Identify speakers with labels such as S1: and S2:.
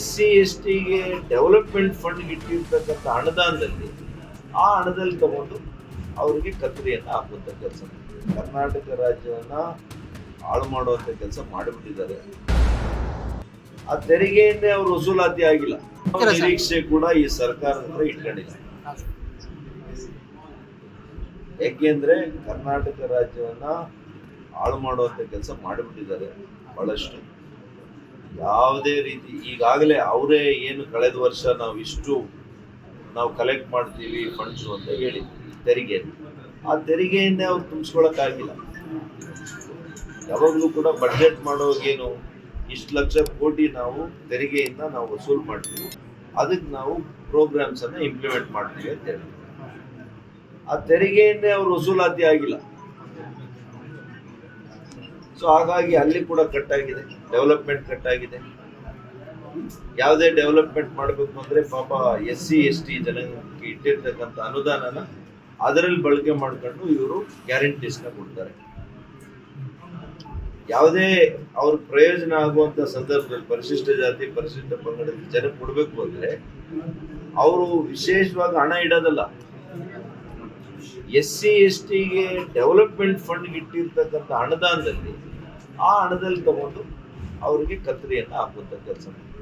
S1: SC ST development fund ಇಟ್ಟಿರ್ತಕ್ಕಂಥ ಅನುದಾನದಲ್ಲಿ ಆ ಹಣದಲ್ಲಿ ತಗೊಂಡು ಅವರಿಗೆ ಕತ್ತರಿಯನ್ನು ಹಾಕುವಂಥ ಕೆಲಸ ಮಾಡ್ತಾರೆ. ಕರ್ನಾಟಕ ರಾಜ್ಯವನ್ನ ಹಾಳು ಮಾಡುವಂಥ ಕೆಲಸ ಮಾಡಿಬಿಟ್ಟಿದ್ದಾರೆ. ಆ ತೆರಿಗೆಯನ್ನೇ ಅವರು ವಸೂಲಾತಿ ಆಗಿಲ್ಲ. ನಿರೀಕ್ಷೆ ಕೂಡ ಈ ಸರ್ಕಾರದ ಹತ್ರ ಇಟ್ಕೊಂಡಿಲ್ಲ. ಯಾಕೆಂದ್ರೆ ಕರ್ನಾಟಕ ರಾಜ್ಯವನ್ನ ಹಾಳು ಮಾಡುವಂತ ಕೆಲಸ ಮಾಡಿಬಿಟ್ಟಿದ್ದಾರೆ ಬಹಳಷ್ಟು. ಯಾವುದೇ ರೀತಿ ಈಗಾಗಲೇ ಅವರೇ ಏನು ಕಳೆದ ವರ್ಷ ನಾವು ಕಲೆಕ್ಟ್ ಮಾಡ್ತೀವಿ ಫಂಡ್ಸ್ ಅಂತ ಹೇಳಿ ತೆರಿಗೆ, ಆ ತೆರಿಗೆಯನ್ನೇ ಅವ್ರು ತುಂಬಿಸ್ಕೊಳಕ್ಕಾಗಿಲ್ಲ. ಯಾವಾಗಲೂ ಕೂಡ ಬಡ್ಜೆಟ್ ಮಾಡೋಗೇನು ಇಷ್ಟು ಲಕ್ಷ ಕೋಟಿ ನಾವು ತೆರಿಗೆಯಿಂದ ನಾವು ವಸೂಲು ಮಾಡ್ತೀವಿ, ಅದಕ್ಕೆ ನಾವು ಪ್ರೋಗ್ರಾಮ್ಸ್ ಅನ್ನ ಇಂಪ್ಲಿಮೆಂಟ್ ಮಾಡ್ತೀವಿ ಅಂತ ಹೇಳಿ ಆ ತೆರಿಗೆಯನ್ನೇ ಅವರು ವಸೂಲಾತಿ ಆಗಿಲ್ಲ. ಸೊ ಹಾಗಾಗಿ ಅಲ್ಲಿ ಕೂಡ ಕಟ್ ಆಗಿದೆ, ಡೆವಲಪ್ಮೆಂಟ್ ಕಟ್ ಆಗಿದೆ. ಯಾವುದೇ ಡೆವಲಪ್ಮೆಂಟ್ ಮಾಡಬೇಕು ಅಂದ್ರೆ ಪಾಪ SC ST ಜನಕ್ಕೆ ಇಟ್ಟಿರ್ತಕ್ಕಂಥ ಅನುದಾನನ ಅದರಲ್ಲಿ ಬಳಕೆ ಮಾಡ್ಕೊಂಡು ಇವರು ಗ್ಯಾರಂಟೀಸ್ನ ಕೊಡ್ತಾರೆ. ಯಾವುದೇ ಅವ್ರ ಪ್ರಯೋಜನ ಆಗುವಂತ ಸಂದರ್ಭದಲ್ಲಿ ಪರಿಶಿಷ್ಟ ಜಾತಿ ಪರಿಶಿಷ್ಟ ಪಂಗಡದ ಜನಕ್ಕೆ ಕೊಡ್ಬೇಕು ಅಂದ್ರೆ ಅವರು ವಿಶೇಷವಾಗಿ ಹಣ ಇಡೋದಲ್ಲ. SC ST ಡೆವಲಪ್ಮೆಂಟ್ ಫಂಡ್ ಇಟ್ಟಿರ್ತಕ್ಕಂಥ ಅನುದಾನದಲ್ಲಿ ಆ ಹಣದಲ್ಲಿ ತಗೊಂಡು ಅವರಿಗೆ ಕತ್ತರಿಯನ್ನು ಹಾಕುವಂತ ಕೆಲಸ ಮಾಡ್ತಾರೆ.